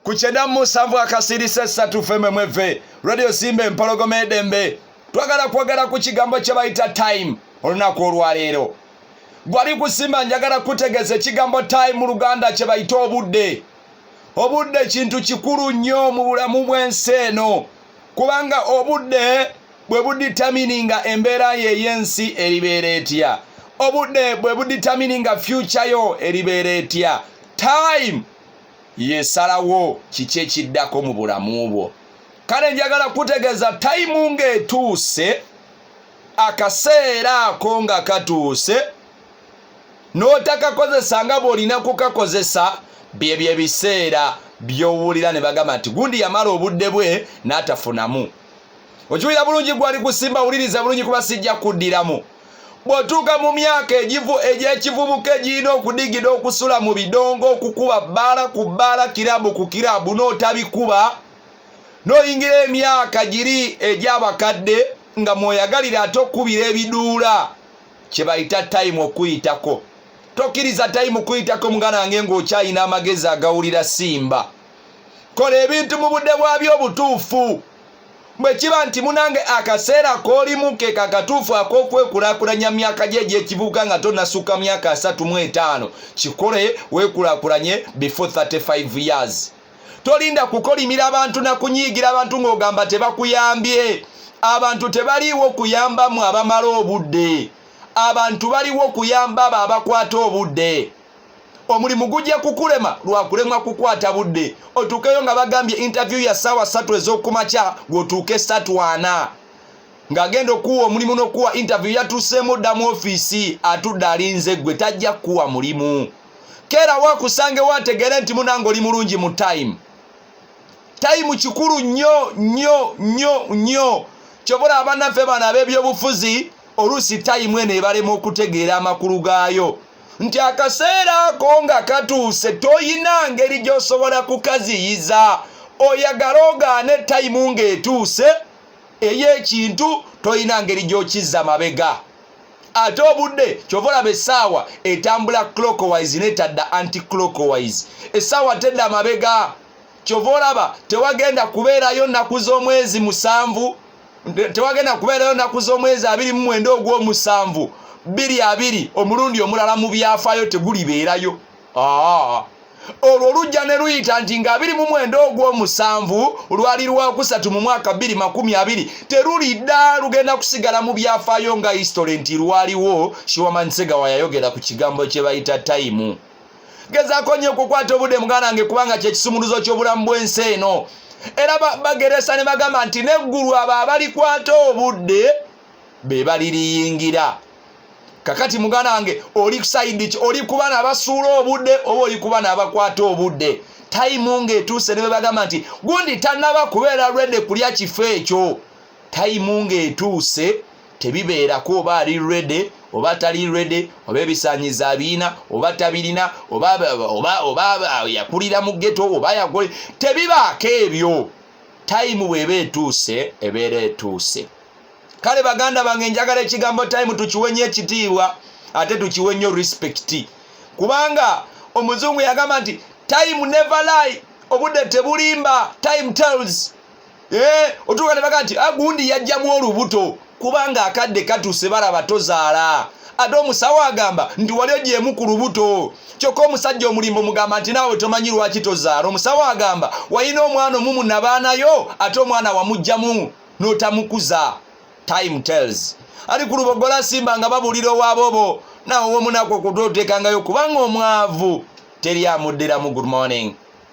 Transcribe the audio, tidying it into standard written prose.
Kuchenda musanvu akasirise satu feme mweve Radio Simbe mpologome dembe twagala kwagala ku kigambo kye bayita time olunaku olwaleero gwali kusimba njagala kutegeza ekigambo time mu Luganda kye bayita obudde. Obudde kintu kikulu nnyo mu bulamu bw'ensi eno kubanga obudde bwe buditamininga embeera y'ensi eribeera etya. Obudde bwe buditamininga future yo eribeera etya. Time yesalawo kiki ekiddako mu bulamu bwo. Kale njagala kutegeza time ng'etuuse, akaseera ako nga katuuse, n'otakakozesa nga bw'olina kukakozesa byebyo ebiseera by'owulira ne bagamba nti gundi yamala obudde bwe n'atafunamu. Okiwulira bulungi gwali kusimba wuliriza bulungi kuba sijja kuddiramu. Bw'otuuka mu myaka egy'ekivubuka egirina okudigida okusula mu bidongo, okukuba bbaala ku bbaala, kirabu ku kirabu, n'otabikuba, n'oyingira emyaka giri egy'abakadde nga mwoyagalira ate okubira ebiduula, kye bayita time okuyitako. Tokkiriza time okuyitako mugana wange ng'okyayina amagezi agawulira simba. Kola ebintu mu budde bwabyo obutuufu. Bwe kiba nti munange akaseera k'olimu ke kakatuufu ak'okwekulaakulanya myaka gye egy'ekivubuka nga tonnasukka myaka 35, kikole weekulaakulanye before 35 years. Tolinda kukolimira abantu na kunyiigira abantu ng'ogamba tebakuyambye. Abantu tebaliiwo kuyambamu abamala obudde. Abantu baliwo kuyamba abo abakwata obudde. Omulimu gujja kukulema lwakulemwa kukwata budde. Otuukeyo nga bagambye interview ya ssaawa 3 ez'okumakya ng'otuuke 3:40. Ng'agenda okuwa omulimu n'okuwa interview yatuuseemu dda mu ofiisi atudde alinze gwe tajja kuwa mulimu. Keera waakusange waategere nti munange oli mulungi mu time. Time kikulu nnyo nnyo nnyo nnyo. Kyobola abannaffe bano ab'ebyobufuzi oluusi time eno ebalema okutegeera amakulu gaayo. Nti akaseera ako nga katuuse toyina ngeri gy'osobola kukaziyiza. Oyagala ogaane time ng'etuuse ey'ekintu toyina ngeri gy'okizza mabega. Ate obudde kyova olaba essaawa etambula clockwise n'etadda anti-clockwise. Essaawa tedda mabega. Kyova olaba tewagenda kubeerayo nnaku z'omwezi 7, tewagenda kubeerayo nnaku z'omwezi 29 ogw'omusanvu 22 omulundi omulala mu byafaayo tegulibeerayo. Olwo lujja ne luyita nti nga 29 ogw'omusanvu lwali lwakusatu mu mwaka 2020 terulidda lugenda kusigala mu byafaayo nga history nti lwaliwo. Shiwama Nsegawa yayogera ku kigambo kye bayita time. Gezaako nnyo okukwata obudde muganda wange kubanga kye kisumuluzo ky'obulamu bw'ensi eno. Era bageresa ne bagamba nti n'eggulu abo abalikwata obudde be baliriyingira. Kakati muganda wange oli side ki? Oli kuba n'abasuula obudde oba oli kuba n'abakwata obudde? Time ng'etuuse ne bagamba nti gundi tannaba kubeera ready kulya kifo ekyo. Time ng'etuuse tebibeerako oba ali ready oba tali ready, oba ebisaanyiza abiina oba tabirina, oba yakulira mu ghetto oba yakole, tebibaako ebyo. Time bw'eba etuuse ebeera etuuse. Kale baganda bange njagala ekigambo time tukiwenye ekitiibwa ate tukiwe nnyo respect. Kubanga omuzungu yagamba nti time never lie, obudde tebulimba, time tells. Otuuka ne bagamba nti agundi yajjamu olubuto kubanga akadde katuuse balaba tozaala. Ate omusawo agamba nti wali ogyemu ku lubuto. Kyokka omusajja omulimbo mugamba nti naawe tomanyi lwaki tozaala. Omusawo agamba walina omwana omumu nabaanayo ate omwana wamugjamu n'otamukuza. Time tells. Ali ku lubogola simba nga babulira owaabobo naawe omunaku okututekangayo kubanga omwavu teri amuddiramu. Good morning.